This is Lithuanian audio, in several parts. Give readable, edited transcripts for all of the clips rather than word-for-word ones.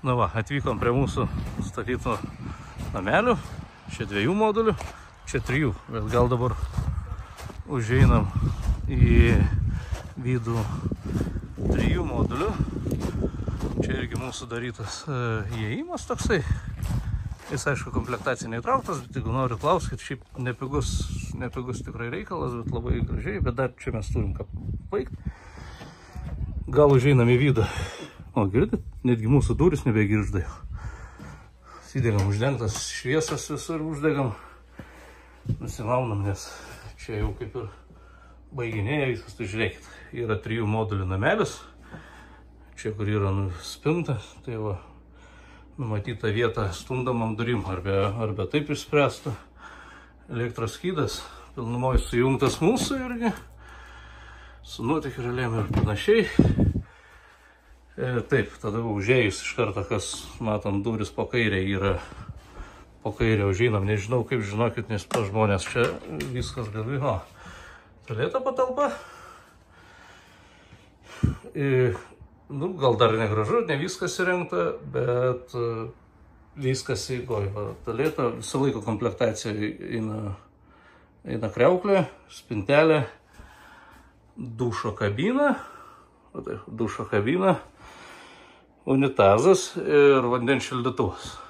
Na va, atvykom prie mūsų statyto namelių, čia 2 modulių, čia 3, bet gal dabar užeinam į vidų 3 modulių. Čia irgi mūsų darytas įėjimas toksai. Jis, aišku, komplektacija neįtrauktas, bet jeigu noriu klauskit, šiaip nepigus tikrai reikalas, bet labai gražiai, bet dar čia mes turim ką baigti. Gal užeinam į vidų. O, girdit? Netgi mūsų durys nebegiržda jau. Įdėgam uždengtas šviesas visur uždegam. Nusimaunam, nes čia jau kaip ir baiginėja viskas. Tai žiūrėkit, yra 3 modulių namelis. Čia, kur yra spinta, tai va, numatyta vieta stumdomam durim, arba taip išspręsta. Elektros skydas, pilnumoj sujungtas mūsų irgi, su nuotėkio relėm ir panašiai. Taip, tada užėjus iš karto, kas matom, duris po kairė yra, po kairė užeinam, nežinau kaip, žinokit, nes pa žmonės čia viskas gali, tualeto patalpa. Nu, gal dar negražu, ne viskas įrengta, bet viskas įgoja. Tualeto, visą laiko komplektacija eina kriauklė, spintelė, dušo kabina, unitazas ir vandens šildytuvas.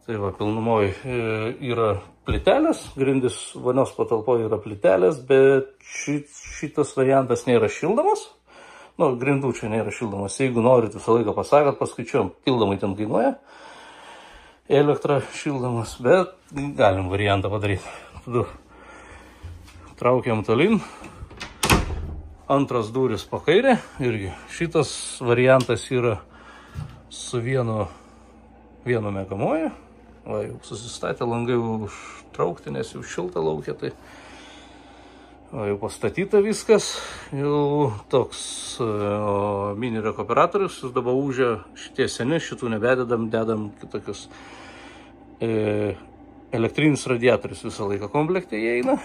Tai va, pilnumoj yra plytelės, grindis vonios patalpoje yra plytelės, bet šitas variantas nėra šildomas. Nu, grindų čia nėra šildomas. Jeigu norit, visą laiką pasakot, paskaičiuojam, pildomai ten kainuoja. Elektra šildomas, bet galim variantą padaryti. Tada traukiam tolin. Antras duris po kairė, irgi šitas variantas yra su vienu miegamuoju. Va, jau susistatė, langai užtraukti, nes jau šilta laukia, tai va, jau pastatyta viskas. Jau toks mini rekuperatorius, jis dabar užė šitie seni, šitų nebededam, dedam kitokius elektrinis radiatorius visą laiką komplekte įeina.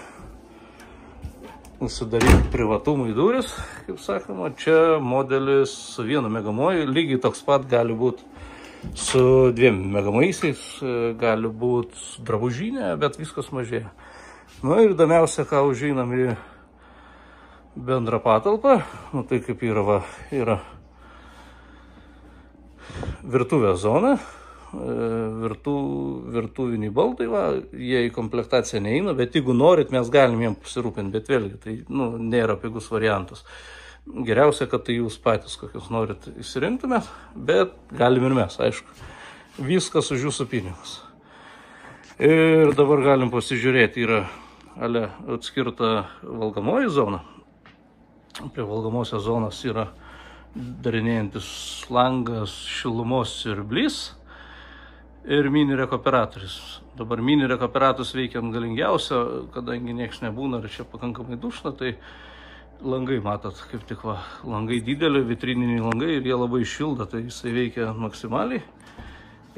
Sudaryti privatumui duris, kaip sakoma, čia modelis su 1 miegamuoju, lygiai toks pat gali būti su 2 miegamaisiais, gali būti drabužinė, bet viskas mažėja. Nu ir įdomiausia, ką užeinam į bendrą patalpą, nu tai kaip yra, yra virtuvės zona, virtuviniai baldai, va, jie į komplektaciją neina, bet jeigu norit, mes galim jiem pasirūpinti, bet vėlgi, tai nėra pigus variantas. Geriausia, kad tai jūs patys kokius norit įsirinktumėt, bet galim ir mes, aišku. Viskas už jūsų pinigus. Ir dabar galim pasižiūrėti, yra atskirta valgomoji zona. Prie valgomosios zonos yra darinėjantis langas, šilumos siurblys ir mini rekuperatorius. Dabar mini rekuperatorius veikiant galingiausia, kadangi nieks nebūna ir čia pakankamai dušna, tai langai, matot, kaip tik va, langai dideli, vitrininiai langai ir jie labai šilda, tai jisai veikia maksimaliai.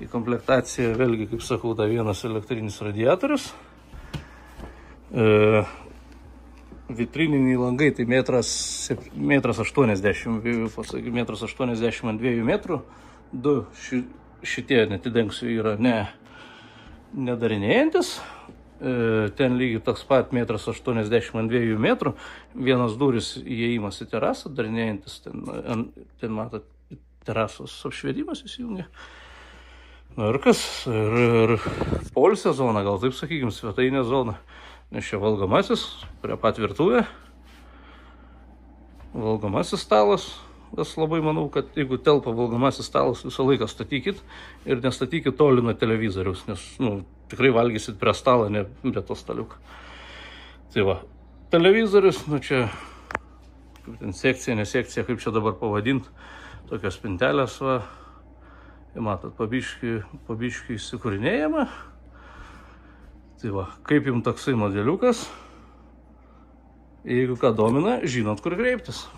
Į komplektaciją vėlgi, kaip sakau, da vienas elektrinis radiatorius. Vitrininiai langai, tai metras 80, pasakyk, metras 80 ant 2 metrų. Du šitie netidengsiu yra nedarinėjantis. Ten lygiai toks pat metras 80 ant 2 metrų. Vienas duris įėjimas į terasą, darinėjantis, ten matot, terasos apšvietimas įsijungia. Na ir kas? Ir poilsio zona, gal taip sakykim, svetainė zona. Nes čia valgomasis, prie pat virtuvė. Valgomasis stalas. Aš labai manau, kad jeigu telpa valgomasis stalas, visą laiką statykit ir nestatykit toli nuo televizoriaus, nes tikrai valgysit prie stalo, ne prie to staliuko. Tai va, televizorius, čia kaip ten sekcija, ne sekcija, kaip čia dabar pavadinti, tokios spintelės, va, matot, pabiškiai įsikūrinėjama. Tai va, kaip jums toksai modeliukas, jeigu ką domina, žinot, kur kreiptis.